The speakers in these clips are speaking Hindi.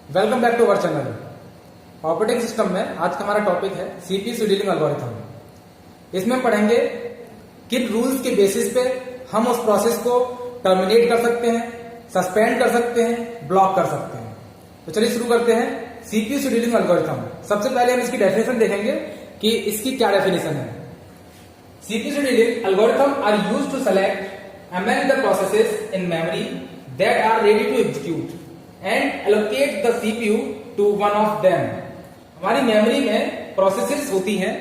Welcome back to our channel. Operating system में आज का हमारा टॉपिक है सीपीयू शेड्यूलिंग एल्गोरिथम। इसमें पढ़ेंगे किन रूल्स के बेसिस पे हम उस प्रोसेस को टर्मिनेट कर सकते हैं, सस्पेंड कर सकते हैं, ब्लॉक कर सकते हैं। तो चलिए शुरू करते हैं सीपीयू शेड्यूलिंग एल्गोरिथम। सबसे पहले हम इसकी डेफिनेशन देखेंगे कि इसकी क्या डेफिनेशन है। CPU scheduling algorithm are used to select among the processes in memory that are ready to execute and allocate the CPU to one of them. हमारी मेमोरी में प्रोसेसेस होती हैं,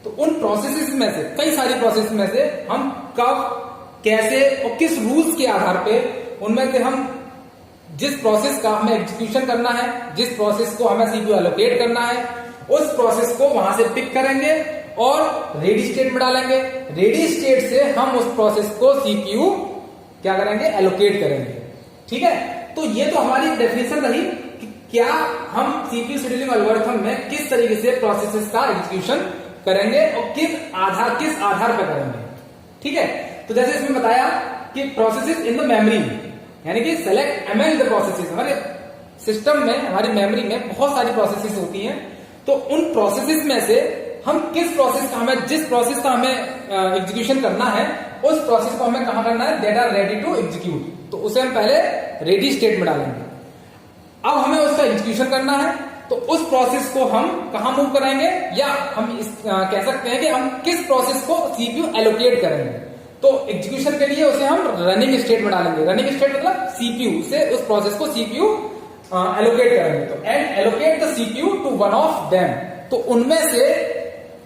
तो उन प्रोसेसेस में से कई सारी प्रोसेस में से हम कब, कैसे और किस रूल्स के आधार पे उनमें से हम जिस प्रोसेस का हमें एग्जीक्यूशन करना है, जिस प्रोसेस को हमें सीपीयू एलोकेट करना है, उस प्रोसेस को वहां से पिक करेंगे और रेडी स्टेट में डालेंगे। रेडी स्टेट से हम उस प्रोसेस को सीपीयू क्या करेंगे, एलोकेट करेंगे। ठीक है, तो ये तो हमारी डेफिनेशन रही कि क्या हम सीपीयू शेड्यूलिंग एल्गोरिथम में किस तरीके से प्रोसेसेस का एग्जीक्यूशन करेंगे और किस आधार पर करेंगे। ठीक है, तो जैसे इसमें बताया कि प्रोसेसेस इन द मेमोरी, यानी कि सेलेक्ट अमंग द प्रोसेसेस। हमारे सिस्टम में, हमारी मेमोरी में बहुत सारी प्रोसेसेस होती हैं, तो उन प्रोसेसेस में से हम किस प्रोसेस का हमें, जिस प्रोसेस का हमें एग्जीक्यूशन करना है, उस प्रोसेस को हमें कहां करना है, that are ready to execute. तो उसे हम पहले रेडी स्टेट में डालेंगे। अब हमें उसका एग्जीक्यूशन करना है, तो उस प्रोसेस को हम कहां मूव कराएंगे, या हम कह सकते हैं कि हम किस प्रोसेस को सीपीयू एलोकेट करेंगे। तो एग्जीक्यूशन के लिए उसे हम रनिंग स्टेट में डालेंगे। रनिंग स्टेट मतलब सीपीयू से उस प्रोसेस को सीपीयू एलोकेट करेंगे। तो and allocate the CPU to one of them. तो उनमें से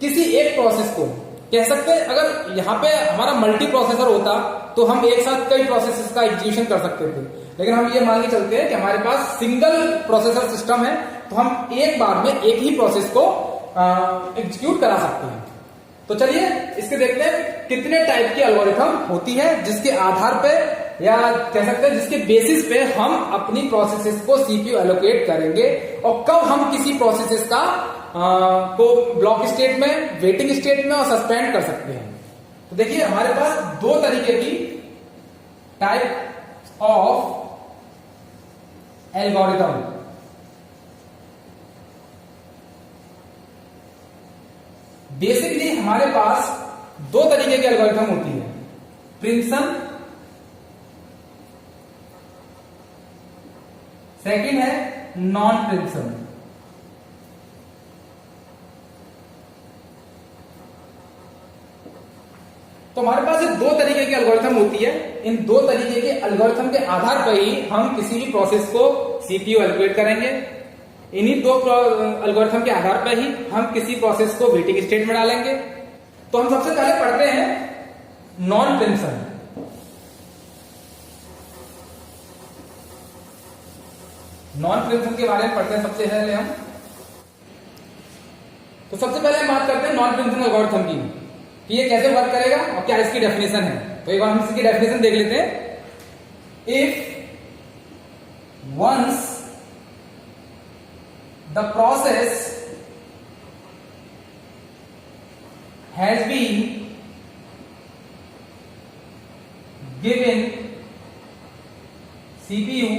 किसी एक प्रोसेस को कह सकते हैं, अगर यहाँ पे हमारा मल्टी प्रोसेसर होता तो हम एक साथ कई प्रोसेसेस का एग्जीक्यूशन कर सकते थे, लेकिन हम ये मान के चलते हैं कि हमारे पास सिंगल प्रोसेसर सिस्टम है, तो हम एक बार में एक ही प्रोसेस को एग्जीक्यूट करा सकते हैं। तो चलिए इसके देखते हैं कितने टाइप की एल्गोरिथम होती है जिसके आधार पे, या कह सकते हैं जिसके बेसिस पे हम अपनी प्रोसेसेस को सीपीयू एलोकेट करेंगे और कब हम किसी प्रोसेसेस का को ब्लॉक स्टेट में, वेटिंग स्टेट में और सस्पेंड कर सकते हैं। तो देखिए हमारे पास दो तरीके की टाइप ऑफ एल्गोरिथम। बेसिकली हमारे पास दो तरीके की एल्गोरिथम होती है, प्रिंसन, सेकंड है नॉन प्रिंसन। तो हमारे पास ये दो तरीके की एल्गोरिथम होती है। इन दो तरीके के एल्गोरिथम के आधार पर ही हम किसी भी प्रोसेस को सीपीयू एलोकेट करेंगे। इन्हीं दो एल्गोरिथम के आधार पर ही हम किसी प्रोसेस को वेटिंग स्टेट में डालेंगे। तो हम सबसे पहले पढ़ते हैं नॉन प्रिंसन। नॉन प्रिंसन के बारे में पढ़ते हैं सबसे पहले हम। तो सबसे पहले हम बात करते हैं नॉन प्रिंसन एल्गोरिथम की कि ये कैसे वर्क करेगा और क्या इसकी डेफिनेशन है। तो एक बार हम इसकी डेफिनेशन देख लेते हैं। If once the process has been given CPU,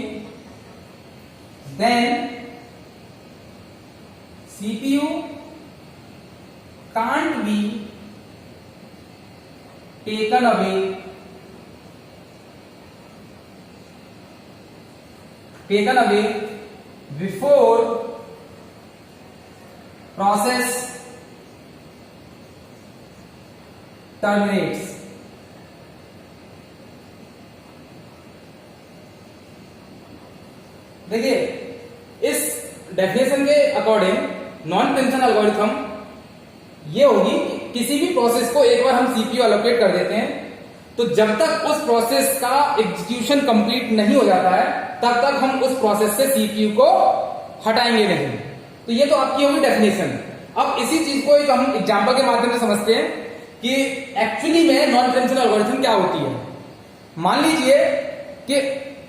then CPU can't be taken away before process terminates। देखिए इस डेफिनेशन के अकॉर्डिंग नॉन प्रिंसन एल्गोरिथम ये होगी कि किसी भी प्रोसेस को एक बार हम सीपीयू एलोकेट कर देते हैं, तो जब तक उस प्रोसेस का एग्जीक्यूशन कंप्लीट नहीं हो जाता है तब तक हम उस प्रोसेस से सीपीयू को हटाएंगे नहीं। तो ये तो आपकी होगी डेफिनेशन। अब इसी चीज को एक हम एग्जांपल के माध्यम से समझते हैं कि एक्चुअली में नॉन प्रिंसन एल्गोरिथम क्या होती है। मान लीजिए कि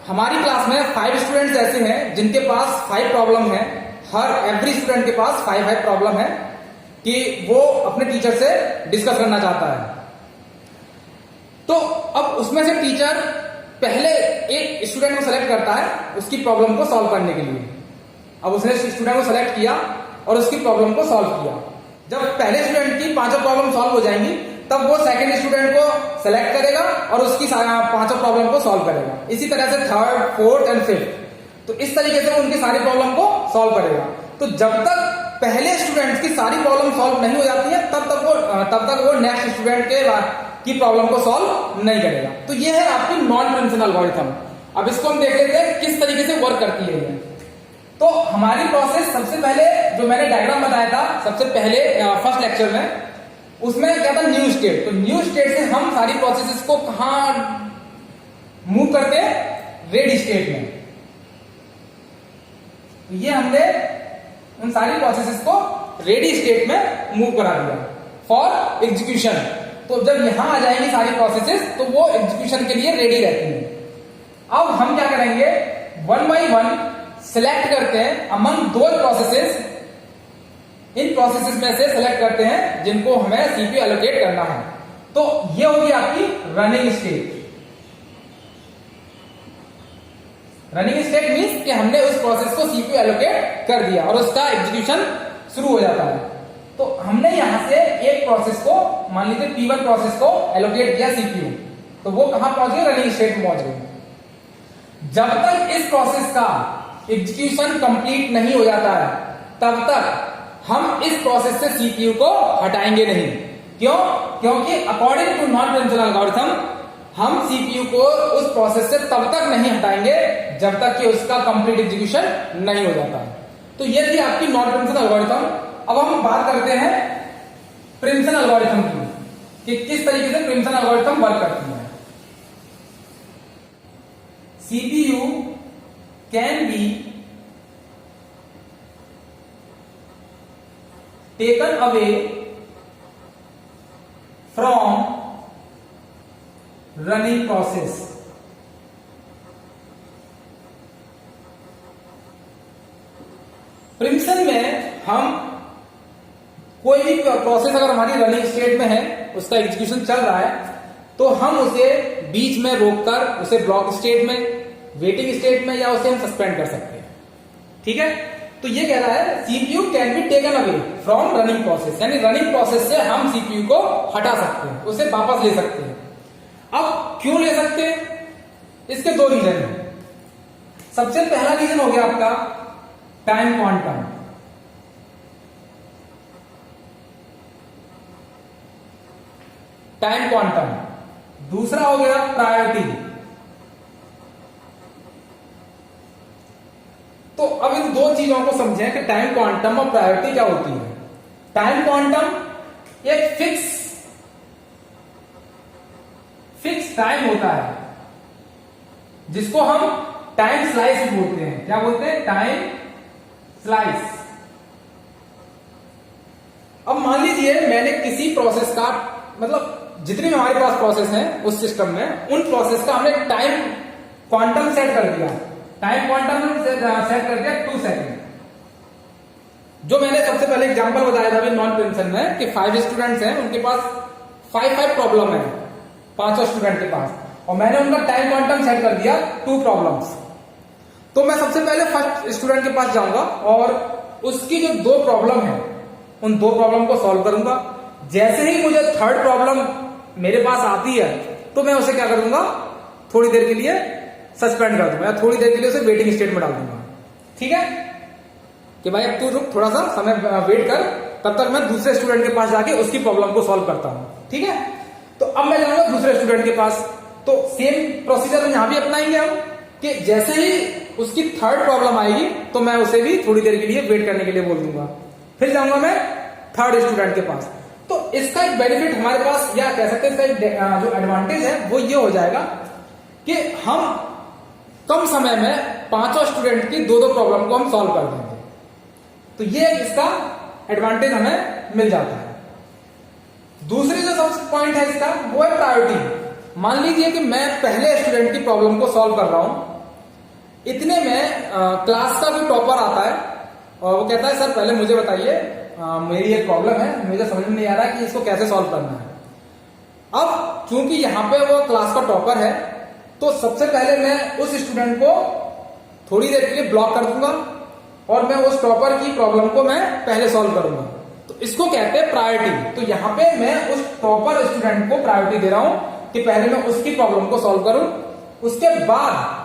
हमारी क्लास में 5 स्टूडेंट्स ऐसे हैं जिनके पास 5 प्रॉब्लम है। हर एवरी स्टूडेंट के पास 5 प्रॉब्लम है कि वो अपने टीचर से डिस्कस करना चाहता है। तो अब उसमें से टीचर पहले एक स्टूडेंट को सेलेक्ट करता है उसकी प्रॉब्लम को सॉल्व करने के लिए। अब उसने स्टूडेंट को सेलेक्ट किया और उसकी प्रॉब्लम को सॉल्व किया। जब पहले स्टूडेंट की 5 प्रॉब्लम सॉल्व हो जाएंगी तब वो सेकंड स्टूडेंट को सेलेक्ट करेगा और उसकी 5 प्रॉब्लम को सॉल्व करेगा। इसी तरह से थर्ड, फोर्थ एंड फिफ्थ, तो इस तरीके से वो उनकी सारी प्रॉब्लम को सॉल्व करेगा। तो जब तक पहले स्टूडेंट की सारी प्रॉब्लम सॉल्व नहीं हो जाती है तब तक वो नेक्स्ट स्टूडेंट की प्रॉब्लम को सॉल्व नहीं करेगा। तो ये है आपकी नॉन प्रिंसिपल एल्गोरिथम। अब इसको हम देख लेते हैं किस तरीके से वर्क करती है ये। तो हमारी प्रोसेस सबसे पहले जो मैंने डायग्राम बताया था सबसे पहले फर्स्ट लेक्चर में, उसमें क्या था, न्यू स्टेट। तो न्यू स्टेट से हम सारी प्रोसेसेस को कहां मूव करते हैं, रेडी स्टेट में। तो ये हमने उन सारी प्रोसेसेस को रेडी स्टेट में मूव करा दिया फॉर एग्जीक्यूशन। तो जब यहां आ जाएंगी सारी प्रोसेसेस तो वो एग्जीक्यूशन के लिए रेडी रहती हैं। अब हम क्या करेंगे, वन बाई वन सिलेक्ट करते हैं अमंग दो प्रोसेसेस। इन प्रोसेसेस में से सिलेक्ट करते हैं जिनको हमें सीपीयू एलोकेट करना है। तो ये होगी आपकी running state. Running state means कि हमने उस प्रोसेस को सीपीयू एलोकेट कर दिया और उसका एग्जीक्यूशन शुरू हो जाता है। तो हमने यहां से एक प्रोसेस को, मान लीजिए P1 प्रोसेस को एलोकेट किया सीपीयू, तो वो कहां पहुंच गई, रनिंग स्टेट में पहुंच गई। जब तक इस प्रोसेस का एग्जीक्यूशन कंप्लीट नहीं हो जाता है तब तक हम इस प्रोसेस से सीपीयू को हटाएंगे नहीं। क्यों? क्योंकि according to non principal algorithm हम सीपीयू को उस प्रोसेस से तब तक नहीं हटाएंगे जब तक कि उसका कंप्लीट एग्जीक्यूशन नहीं हो जाता है। तो ये थी आपकी नॉन प्रिंसिपल एल्गोरिथम। अब हम बात करते हैं प्रिंसिपल एल्गोरिथम की, कि किस तरीके से प्रिंसिपल एल्गोरिथम वर्क करती है। CPU can be taken away from running process. Principal में हम कोई भी प्रोसेस अगर हमारी रनिंग स्टेट में है, उसका एग्जीक्यूशन चल रहा है, तो हम उसे बीच में रोककर उसे ब्लॉक स्टेट में, वेटिंग स्टेट में या उसे हम सस्पेंड कर सकते हैं। ठीक है, तो ये कह रहा है CPU can be taken away from running process, यानी रनिंग प्रोसेस से हम सीपीयू को हटा सकते हैं, उसे वापस ले सकते हैं। अब क्यों ले सकते हैं, इसके दो रीजन हैं। सबसे पहला रीजन हो गया आपका टाइम क्वांटम। Time quantum. दूसरा हो गया प्रायोरिटी। तो अब इन दो चीजों को समझें कि टाइम क्वांटम और प्रायोरिटी क्या होती है। टाइम क्वांटम एक फिक्स टाइम होता है जिसको हम टाइम स्लाइस बोलते हैं। क्या बोलते हैं? Time slice. अब मान लीजिए मैंने किसी प्रोसेस का, मतलब जितनी हमारे पास प्रोसेस हैं उस सिस्टम में, उन प्रोसेस का हमने टाइम क्वांटम सेट कर दिया। टाइम क्वांटम सेट कर दिया 2 सेकंड। जो मैंने सबसे पहले एग्जांपल बताया था अभी नॉन प्रिंसिपल में कि 5 स्टूडेंट्स हैं, उनके पास 5 प्रॉब्लम है, 5 स्टूडेंट के पास, और मैंने उनका टाइम क्वांटम सेट कर दिया 2 प्रॉब्लम्स। तो मैं सबसे पहले फर्स्ट स्टूडेंट के पास जाऊंगा और उसकी जो 2 प्रॉब्लम है उन 2 प्रॉब्लम को सॉल्व करूंगा। जैसे ही मुझे थर्ड प्रॉब्लम मेरे पास आती है तो मैं उसे क्या कर दूंगा, थोड़ी देर के लिए सस्पेंड कर दूंगा, या थोड़ी देर के लिए उसे वेटिंग स्टेट में डाल दूंगा। ठीक है, कि भाई अब तू रुक, थोड़ा सा समय वेट कर, तब तक मैं दूसरे स्टूडेंट के पास जाके उसकी प्रॉब्लम को सॉल्व करता हूं। ठीक है, तो अब मैं जाऊंगा दूसरे स्टूडेंट के पास। तो सेम प्रोसीजर यहां भी अपनाएंगे हम, कि जैसे ही उसकी थर्ड प्रॉब्लम आएगी तो मैं उसे भी थोड़ी देर के लिए वेट करने के लिए बोल दूंगा। फिर जाऊंगा मैं थर्ड स्टूडेंट के पास। तो इसका एक बेनिफिट हमारे पास, या कह सकते हैं इसका जो एडवांटेज है वो ये हो जाएगा कि हम कम समय में 5 स्टूडेंट की 2 प्रॉब्लम को हम सॉल्व कर देंगे। तो ये इसका एडवांटेज हमें मिल जाता है। दूसरी जो सबसे पॉइंट है इसका वो है प्रायोरिटी। मान लीजिए कि मैं पहले स्टूडेंट की प्रॉब्लम को सॉल्व कर रहा हूं, इतने में क्लास का कोई टॉपर आता है और वो कहता है सर पहले मुझे बताइए, मेरी एक प्रॉब्लम है, मुझे समझ में नहीं आ रहा कि इसको कैसे सॉल्व करना है। अब चूंकि यहां पे वो क्लास का टॉपर है तो सबसे पहले मैं उस स्टूडेंट को थोड़ी देर के लिए ब्लॉक कर दूंगा और मैं उस टॉपर की प्रॉब्लम को मैं पहले सॉल्व करूंगा, तो इसको कहते हैं प्रायोरिटी। तो यहाँ पे मैं उस टॉपर स्टूडेंट को प्रायोरिटी दे रहा हूं कि पहले मैं उसकी प्रॉब्लम को सॉल्व करूं, उसके बाद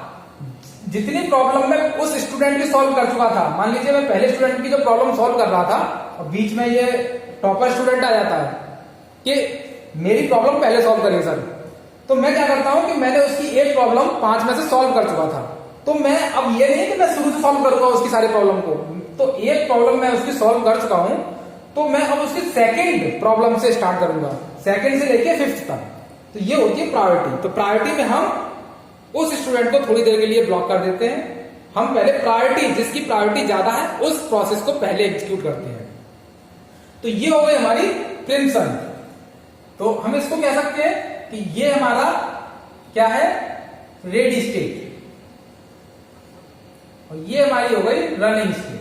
जितनी प्रॉब्लम मैं उस स्टूडेंट की सॉल्व कर चुका था, मान लीजिए मैं पहले स्टूडेंट की जो प्रॉब्लम सॉल्व कर रहा था और बीच में ये टॉपर स्टूडेंट आ जाता है कि मेरी प्रॉब्लम पहले सॉल्व करिए सर, तो मैं क्या करता हूं कि मैंने उसकी एक प्रॉब्लम 5 में से सॉल्व कर चुका था, तो मैं अब ये नहीं कि मैं शुरू से सॉल्व करूंगा उसकी सारी प्रॉब्लम को, तो एक प्रॉब्लम मैं उसकी सॉल्व कर चुका हूं, तो मैं अब उसकी सेकंड प्रॉब्लम से स्टार्ट करूंगा, सेकंड से लेके 5th तक। तो ये होती है प्रायोरिटी। तो प्रायोरिटी में हम उस स्टूडेंट को थोड़ी देर के लिए ब्लॉक कर देते हैं, हम पहले प्रायोरिटी, जिसकी प्रायोरिटी ज्यादा है उस प्रोसेस को पहले एग्जीक्यूट करते हैं। तो ये हो गई हमारी प्रिम्पशन। तो हम इसको कह सकते हैं कि ये हमारा क्या है, रेडी स्टेट, और ये हमारी हो गई रनिंग स्टेट।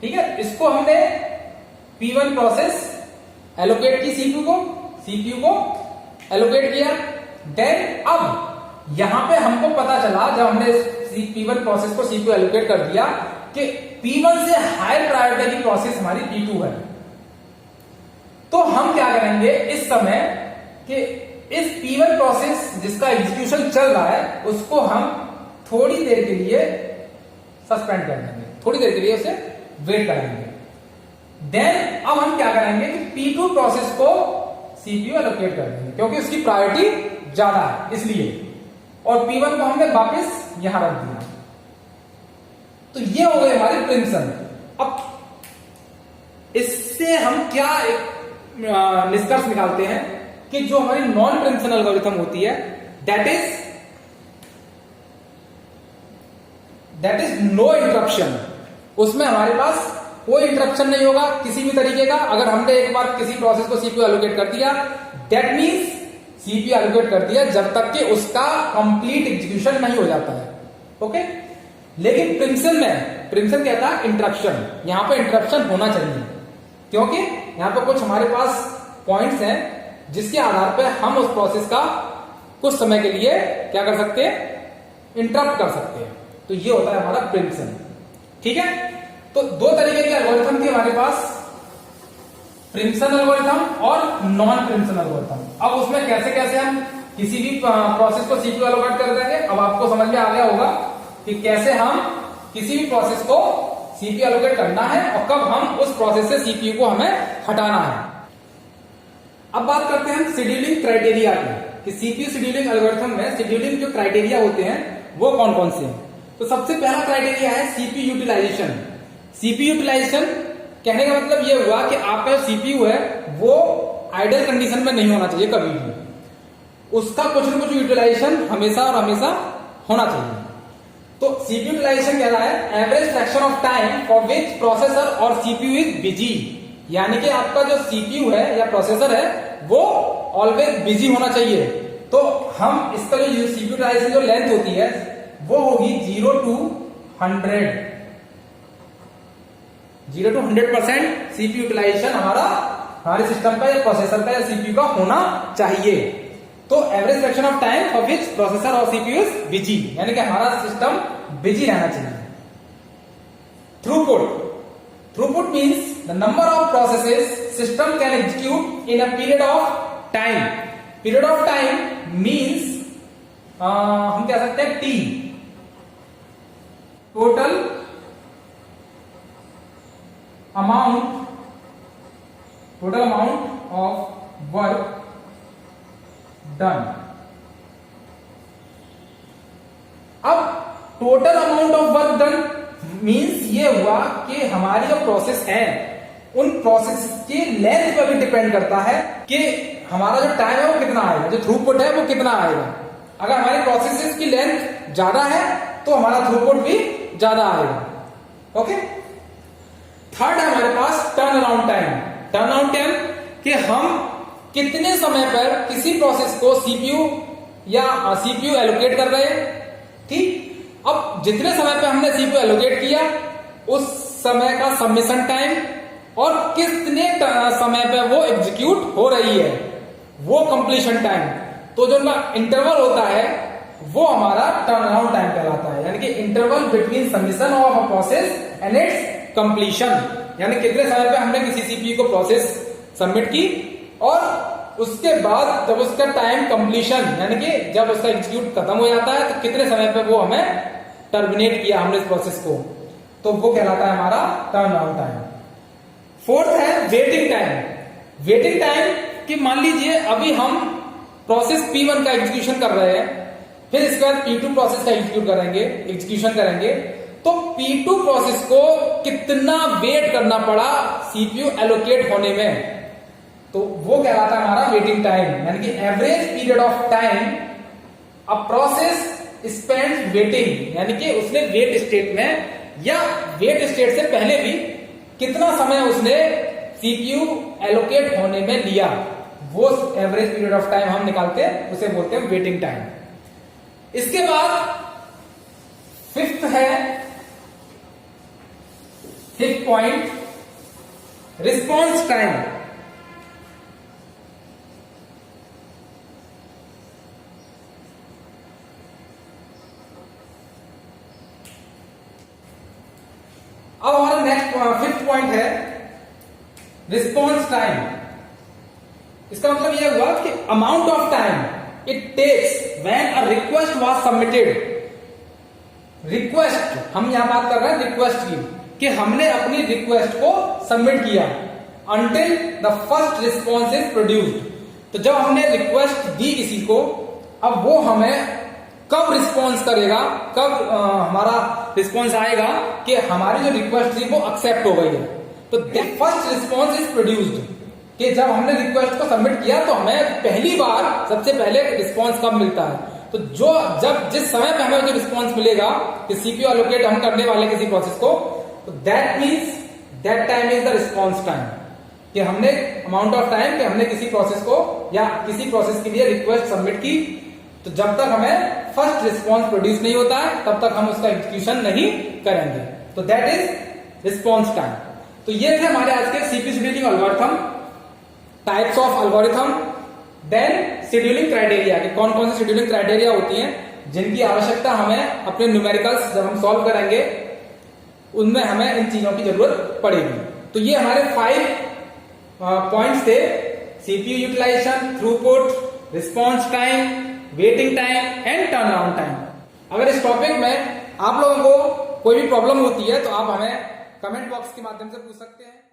ठीक है, इसको हमने P1 प्रोसेस एलोकेट की सीपीयू को एलोकेट किया। देन अब यहां पे हमको पता चला, जब हमने P1 प्रोसेस को सीपीयू एलोकेट कर दिया, कि P1 से हायर प्रायोरिटी की प्रोसेस हमारी P2 है। तो हम क्या करेंगे इस समय कि इस P1 प्रोसेस जिसका एग्जीक्यूशन चल रहा है उसको हम थोड़ी देर के लिए सस्पेंड कर देंगे, थोड़ी देर के लिए उसे वेट करेंगे। देन अब हम क्या करेंगे कि P2 प्रोसेस को सीपीयू एलोकेट कर देंगे, क्योंकि उसकी प्रायोरिटी ज्यादा है इसलिए, और P1 को हमने वापस यहां रख दिया। तो ये हो गई हमारी प्रिम्पशन। अब इससे हम क्या निष्कर्ष निकालते हैं कि जो हमारी नॉन प्रिम्पशन एल्गोरिथम होती है, दैट इज नो इंटरप्शन। उसमें हमारे पास कोई इंटरप्शन नहीं होगा किसी भी तरीके का। अगर हमने एक बार किसी प्रोसेस को सीपीयू एलोकेट कर दिया, दैट मीन्स सीपीयू एलोकेट कर दिया जब तक कि उसका कंप्लीट एग्जीक्यूशन नहीं हो जाता है। ओके, लेकिन प्रिम्पशन कहता है इंटरप्शन। यहां पे इंटरप्शन होना चाहिए, क्योंकि यहां पे कुछ हमारे पास पॉइंट्स हैं जिसके आधार पर हम उस प्रोसेस का कुछ समय के लिए क्या कर सकते हैं, इंटरप्ट कर सकते हैं। तो ये होता है हमारा प्रिम्पशन। ठीक है, तो दो तरीके के एल्गोरिथम थे हमारे पास, प्रिम्पशन एल्गोरिथम और नॉन प्रिम्पशन एल्गोरिथम। अब उसमें कैसे कैसे हम किसी भी प्रोसेस को सीपीयू एलोकेट कर देंगे, अब आपको समझ में आ गया होगा कि कैसे हम किसी भी प्रोसेस को सीपीयू एलोकेट करना है और कब हम उस प्रोसेस से सीपीयू को हमें हटाना है। अब बात करते हैं शेड्यूलिंग क्राइटेरिया की, कि सीपीयू शेड्यूलिंग एल्गोरिथम में शेड्यूलिंग जो क्राइटेरिया होते हैं वो कौन कौन से हैं। तो सबसे पहला क्राइटेरिया है सीपीयू यूटिलाइजेशन। सीपीयू यूटिलाइजेशन कहने का मतलब ये हुआ कि आपका सीपीयू है वो आइडल कंडीशन में नहीं होना चाहिए कभी भी, उसका कुछ न कुछ यूटिलाइजेशन हमेशा और हमेशा होना चाहिए। तो सीपीयू यूटिलाइजेशन कह रहा है average fraction of time for which processor और सीपीयू इज बिजी, यानी कि आपका जो सीपीयू है या प्रोसेसर है वो ऑलवेज बिजी होना चाहिए। तो हम इसका जो सीपीयू यूटिलाइजेशन जो लेंथ होती है वो होगी 0 to 100% सीपीयू यूटिलाइजेशन हमारे सिस्टम का या प्रोसेसर का या सीपीयू का होना चाहिए। तो average fraction of time for which processor और सीपीयू इज बिजी, यानी कि हमारा सिस्टम बिजी रहना चाहिए। Throughput means the number of processes system can execute in a period of time. Period of time means हम कह सकते हैं T, total amount of work done. अब total amount of work done means ये हुआ कि हमारी जो प्रोसेस है उन प्रोसेस के लेंथ पर भी डिपेंड करता है कि हमारा जो टाइम है वो कितना आएगा, जो थ्रूपुट है वो कितना आएगा। अगर हमारी प्रोसेसेस की लेंथ ज्यादा है तो हमारा थ्रूपुट भी ज्यादा आएगा। ओके, थर्ड है हमारे पास turn around time. Turn around time कि हम कितने समय पर किसी प्रोसेस को सीपीयू एलोकेट कर रहे हैं। ठीक, अब जितने समय पर हमने सीपीयू एलोकेट किया उस समय का सबमिशन टाइम और कितने समय पर वो एग्जीक्यूट हो रही है वो कंप्लीशन टाइम। तो जो उनका इंटरवल होता है वो हमारा टर्न अराउंड टाइम कहलाता है, यानी कि interval between submission of a process and it's completion, यानी कितने समय पे हमने किसी सीपीयू को प्रोसेस सबमिट की और उसके बाद जब उसका टाइम कंप्लीशन यानी कि जब उसका एग्जीक्यूट खत्म हो जाता है तो कितने समय पे वो हमें टर्मिनेट किया हमने इस प्रोसेस को, तो वो कहलाता है हमारा टर्न अराउंड टाइम। फोर्थ है वेटिंग टाइम। वेटिंग टाइम कि मान लीजिए अभी हम प्रोसेस P1 का एग्जीक्यूशन कर रहे हैं, फिर इसके बाद P2 प्रोसेस का एग्जीक्यूशन करेंगे, तो P2 प्रोसेस को कितना वेट करना पड़ा सीपीयू एलोकेट होने में, तो वो कहलाता है हमारा वेटिंग टाइम, यानी कि average period of time a process spend waiting, यानी कि उसने वेट स्टेट में या वेट स्टेट से पहले भी कितना समय उसने सीपीयू एलोकेट होने में लिया, वो एवरेज पीरियड ऑफ टाइम हम निकालते हैं, उसे बोलते हैं वेटिंग टाइम। इसके बाद फिफ्थ पॉइंट रिस्पॉन्स टाइम। अब हमारा नेक्स्ट फिफ्थ पॉइंट है रिस्पॉन्स टाइम। इसका मतलब यह हुआ कि amount of time it takes when a request was submitted. Request, हम यहां बात कर रहे हैं रिक्वेस्ट की, कि हमने अपनी रिक्वेस्ट को सबमिट किया until the first response is produced. तो जब हमने रिक्वेस्ट दी किसी को, अब वो हमें कब रिस्पॉन्स करेगा, कब हमारा रिस्पॉन्स आएगा कि हमारी जो रिक्वेस्ट थी वो एक्सेप्ट हो गई है। तो फर्स्ट रिस्पॉन्स इज प्रोड्यूस्ड, कि जब हमने रिक्वेस्ट को सबमिट किया तो हमें पहली बार सबसे पहले रिस्पॉन्स कब मिलता है, तो जिस समय पे हमें जो रिस्पॉन्स मिलेगा कि सीपीयू एलोकेट हम करने वाले किसी प्रोसेस को, तो that time is the response time, कि हमने अमाउंट ऑफ टाइम कि हमने किसी प्रोसेस को या किसी प्रोसेस के लिए रिक्वेस्ट सबमिट की, तो जब तक हमें फर्स्ट रिस्पॉन्स प्रोड्यूस नहीं होता है तब तक हम उसका एग्जीक्यूशन नहीं करेंगे, तो दैट इज रिस्पॉन्स टाइम। तो ये थे हमारे आज के CPU scheduling algorithm, types of algorithm, then scheduling criteria, कि कौन कौन से शेड्यूलिंग क्राइटेरिया होती हैं जिनकी आवश्यकता हमें अपने न्यूमेरिकल्स जब हम सॉल्व करेंगे उनमें हमें इन चीजों की जरूरत पड़ेगी। तो ये हमारे 5 पॉइंट्स थे, CPU utilisation, throughput, response time, waiting time and turn around time. अगर इस टॉपिक में आप लोगों को कोई भी प्रॉब्लम होती है तो आप हमें कमेंट बॉक्स के माध्यम से पूछ सकते हैं।